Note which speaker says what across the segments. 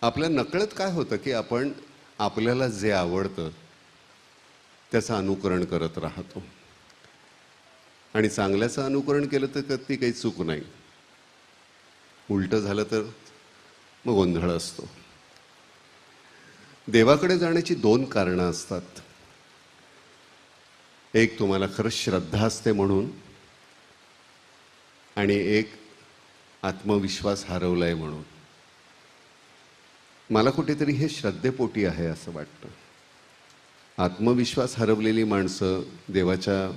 Speaker 1: आपल्या नकळत काय होतं की आपण आपल्याला जे आवडतं त्याचं अनुकरण करत राहतो आणि चांगल्याचं अनुकरण केलं तर कधी काही चूक नाही. उलटं झालं तर मग गोंधळ असतो. देवाकडे जाण्याची दोन कारणं असतात. एक तुम्हाला खरंच श्रद्धा असते म्हणून, आणि एक आत्मविश्वास हरवलाय म्हणून. मला कुठेतरी हे श्रद्धेपोटी आहे असं वाटतं. आत्मविश्वास हरवलेली माणसं देवाच्या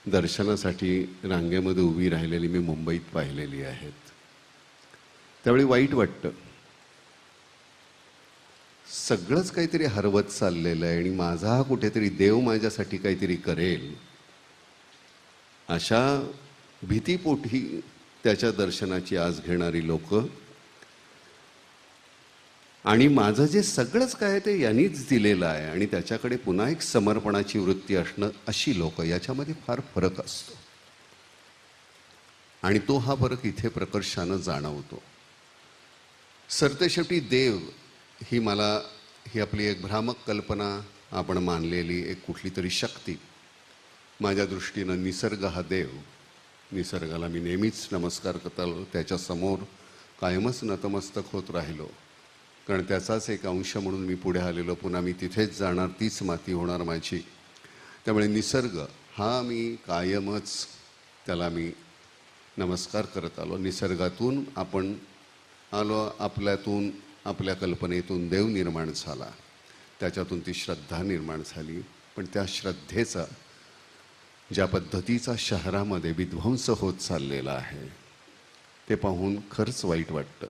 Speaker 1: दर्शनासाठी रांगेमध्ये उभी राहिलेली मी मुंबईत पाहिलेली आहेत. त्यावेळी वाईट वाटतं. सगळंच काहीतरी हरवत चाललेलं आहे आणि माझा हा कुठेतरी देव माझ्यासाठी काहीतरी करेल अशा भीतीपोटी त्याच्या दर्शनाची आस घेणारी लोक, आणि माझं जे सगळंच काय ते यांनीच दिलेलं आहे आणि त्याच्याकडे पुन्हा एक समर्पणाची वृत्ती असणं, अशी लोक, याच्यामध्ये फार फरक असतो. आणि तो हा फरक इथे प्रकर्षानं जाणवतो. सरतेशेवटी देव ही आपली एक भ्रामक कल्पना आपण मानलेली एक कुठली तरी शक्ती. माझ्या दृष्टीनं निसर्ग हा देव. निसर्गाला मी नेहमीच नमस्कार करतो, त्याच्यासमोर कायमच नतमस्तक होत राहिलो, कारण त्याचाच एक अंश म्हणून मी पुढे आलेलो. पुन्हा मी तिथेच जाणार, तीच माती होणार माझी. त्यामुळे निसर्ग हा मी कायमच त्याला मी नमस्कार करत आलो. निसर्गातून आपण आलो, आपल्यातून, आपल्या कल्पनेतून देव निर्माण झाला, त्याच्यातून ती श्रद्धा निर्माण झाली. पण त्या श्रद्धेचा ज्या पद्धतीचा शहरामध्ये विध्वंस होत चाललेला आहे ते पाहून खरंच वाईट वाटतं.